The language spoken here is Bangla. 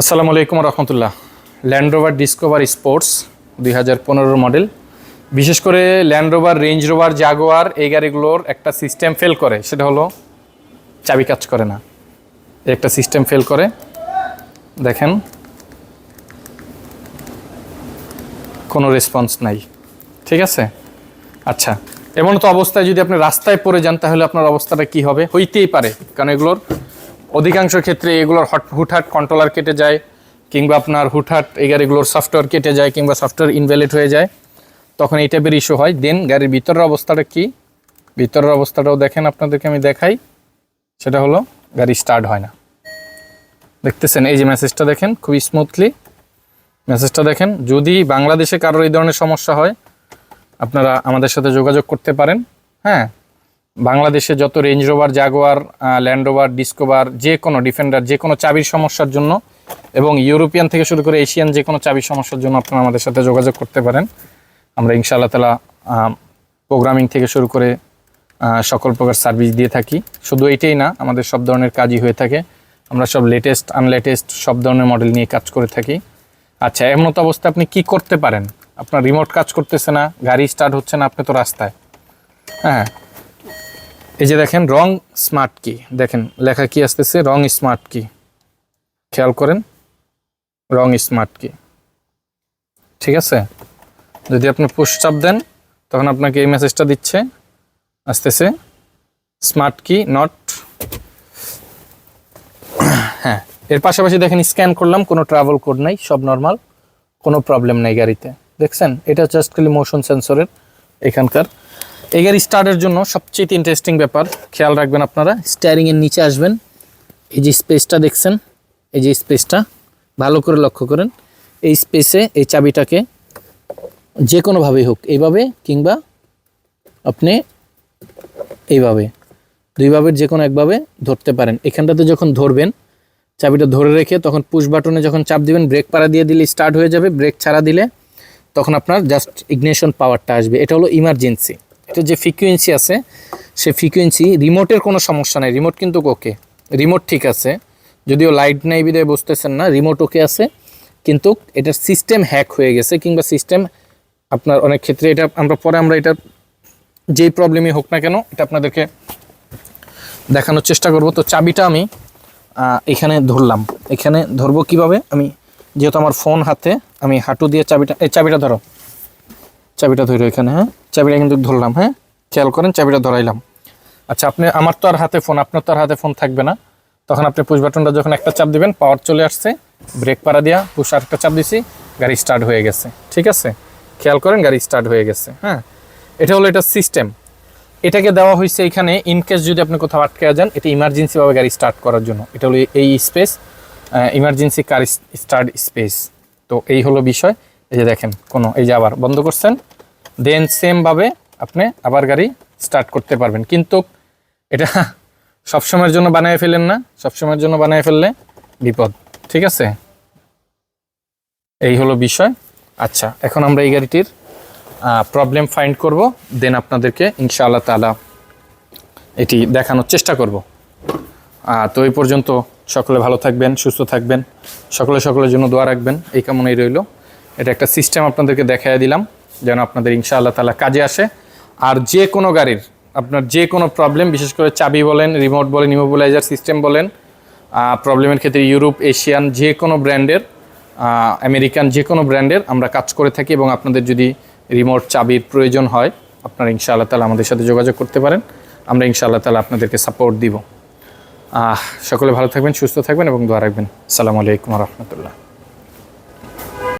আসসালামু আলাইকুম রহমতুল্লাহ। Land Rover discover sports 2015 model. বিশেষ করে Land Rover, Range Rover, Jaguar এই গাড়িগুলোর একটা সিস্টেম ফেল করে, সেটা হলো চাবি কাজ করে না। একটা সিস্টেম ফেল করে, দেখেন কোনো রেসপন্স নাই। ঠিক আছে, আচ্ছা এমন তো অবস্থায় যদি আপনি রাস্তায় পড়ে যান তাহলে আপনার অবস্থাটা কি হবে? হইতেই পারে, কারণ এগুলোর অধিকাংশ ক্ষেত্রে এগুলোর হুটহাট কন্ট্রোলার কেটে যায়, কিংবা আপনার হুটহাট এই গাড়িগুলোর সফটওয়্যার কেটে যায়, কিংবা সফটওয়্যার ইনভ্যালিড হয়ে যায়, তখন এই টাইপের ইস্যু হয়। দেন গাড়ির ভিতরের অবস্থাটা কি, ভিতরের অবস্থাটাও দেখেন, আপনাদেরকে আমি দেখাই। সেটা হলো গাড়ি স্টার্ট হয় না। দেখতেছেন এই যে মেসেজটা দেখেন, খুবই স্মুথলি মেসেজটা দেখেন। যদি বাংলাদেশে কারোর এই ধরনের সমস্যা হয় আপনারা আমাদের সাথে যোগাযোগ করতে পারেন। হ্যাঁ, বাংলাদেশে যত range Rover, Jaguar, land Rover, discover, যে কোনো ডিফেন্ডার, যে কোনো চাবির সমস্যার জন্য, এবং ইউরোপিয়ান থেকে শুরু করে এশিয়ান যে কোনো চাবির সমস্যার জন্য আপনারা আমাদের সাথে যোগাযোগ করতে পারেন। আমরা ইনশাআল্লাহ তাআলা প্রোগ্রামিং থেকে শুরু করে সকল প্রকার সার্ভিস দিয়ে থাকি। শুধু এইটাই না, আমাদের সব ধরনের কাজই হয়ে থাকে। আমরা সব লেটেস্ট আনলেটেস্ট সব ধরনের মডেল নিয়ে কাজ করে থাকি। আচ্ছা, এমন তো অবস্থায় আপনি কি করতে পারেন? আপনার রিমোট কাজ করতেছে না, গাড়ি স্টার্ট হচ্ছে না, আপনি তো রাস্তায়। হ্যাঁ, এই যে দেখেন রং স্মার্ট কি, দেখেন লেখা কি আসতেছে, রং স্মার্ট কি, খেয়াল করেন, রং স্মার্ট কি। ঠিক আছে, যদি আপনি পুশ চাপ দেন তখন আপনাকে এই মেসেজটা দিচ্ছে, আসতেছে স্মার্ট কি নট। হ্যাঁ, এর পাশাপাশি দেখেন স্ক্যান করলাম, কোনো ট্রাভেল কোড নাই, সব নর্মাল, কোনো প্রবলেম নেই গাড়িতে। দেখছেন, এটা জাস্ট খালি মোশন সেন্সরের এখানকার। এই গাড়ি স্টার্টের জন্য সবচেয়ে ইন্টারেস্টিং ব্যাপার খেয়াল রাখবেন আপনারা, স্টিয়ারিংয়ের নিচে আসবেন, এই যে স্পেসটা দেখছেন, এই যে স্পেসটা ভালো করে লক্ষ্য করেন। এই স্পেসে এই চাবিটাকে যে কোনোভাবেই হোক, এইভাবে কিংবা আপনি এইভাবে, দুইভাবে যে কোনো একভাবে ধরতে পারেন। এখানটাতে যখন ধরবেন, চাবিটা ধরে রেখে তখন পুশ বাটনে যখন চাপ দিবেন, ব্রেক পাড়া দিয়ে দিলে স্টার্ট হয়ে যাবে। ব্রেক ছাড়া দিলে তখন আপনার জাস্ট ইগনিশন পাওয়ারটা আসবে। এটা হলো ইমার্জেন্সি। এটা যে ফ্রিকোয়েন্সি আছে, সে ফ্রিকোয়েন্সি, রিমোটের কোনো সমস্যা নেই, রিমোট কিন্তু ওকে, রিমোট ঠিক আছে, যদিও লাইট নাই বিদায় বুঝতেছেন না, রিমোট ওকে আছে, কিন্তু এটার সিস্টেম হ্যাক হয়ে গেছে, কিংবা সিস্টেম আপনার অনেক ক্ষেত্রে, এটা আমরা এটা যেই প্রবলেমই হোক না কেন এটা আপনাদেরকে দেখানোর চেষ্টা করব। তো চাবিটা আমি এখানে ধরলাম, এখানে ধরবো কিভাবে, আমি যেহেতু আমার ফোন হাতে, আমি হাঁটু দিয়ে চাবিটা, এই চাবিটা ধরো, চাবিটা ধরো এখানে। হ্যাঁ, চাবিটা কিন্তু ধরলাম। হ্যাঁ, খেয়াল করেন, চাবিটা ধরাইলাম। আচ্ছা, আপনি, আমার তো আর হাতে ফোন, আপনার তো আর হাতে ফোন থাকবে না, তখন আপনি পুশ বাটনটা যখন একটা চাপ দিবেন, পাওয়ার চলে আসছে, ব্রেক পাড়া দিয়া পুশ আর একটা চাপ দিছি, গাড়ি স্টার্ট হয়ে গেছে। ঠিক আছে, খেয়াল করেন, গাড়ি স্টার্ট হয়ে গেছে। হ্যাঁ, এটা হলো এটা সিস্টেম। এটাকে দেওয়া হয়েছে এখানে ইনকেস যদি আপনি কোথাও আটকে যান, এটা ইমার্জেন্সিভাবে গাড়ি স্টার্ট করার জন্য। এটা হলো এই স্পেস, ইমার্জেন্সি কার স্টার্ট স্পেস। তো এই হলো বিষয়। এই যে দেখেন, কোনো, এই যে আবার বন্ধ করছেন, দেন সেমভাবে আপনি আবার গাড়ি স্টার্ট করতে পারবেন। কিন্তু এটা সবসময়ের জন্য বানিয়ে ফেলেন না, সবসময়ের জন্য বানিয়ে ফেললে বিপদ। ঠিক আছে, এই হলো বিষয়। আচ্ছা, এখন আমরা এই গাড়িটির প্রবলেম ফাইন্ড করব, দেন আপনাদেরকে ইনশাআল্লাহ তাআলা এটি দেখানোর চেষ্টা করব। তো এই পর্যন্ত সকলে ভালো থাকবেন, সুস্থ থাকবেন, সকলের জন্য দোয়া রাখবেন, এই কামনাই রইল। এটা একটা সিস্টেম আপনাদেরকে দেখাইয়া দিলাম, যেন আপনাদের ইনশাআল্লাহ তাআলা কাজে আসে। আর যে কোনো গাড়ির আপনার যে কোনো প্রবলেম, বিশেষ করে চাবি বলেন, রিমোট বলেন, ইমোবিলাইজার সিস্টেম বলেন, প্রবলেমের ক্ষেত্রে ইউরোপ, এশিয়ান যে কোনো ব্র্যান্ডের, আমেরিকান যে কোনো ব্র্যান্ডের আমরা কাজ করে থাকি। এবং আপনাদের যদি রিমোট, চাবির প্রয়োজন হয়, আপনারা ইনশাআল্লাহ তাআলা আমাদের সাথে যোগাযোগ করতে পারেন। আমরা ইনশাআল্লাহ তাআলা আপনাদেরকে সাপোর্ট দিব। সকলে ভালো থাকবেন, সুস্থ থাকবেন এবং দোয়া রাখবেন। আসসালামু আলাইকুম ওয়া রাহমাতুল্লাহ।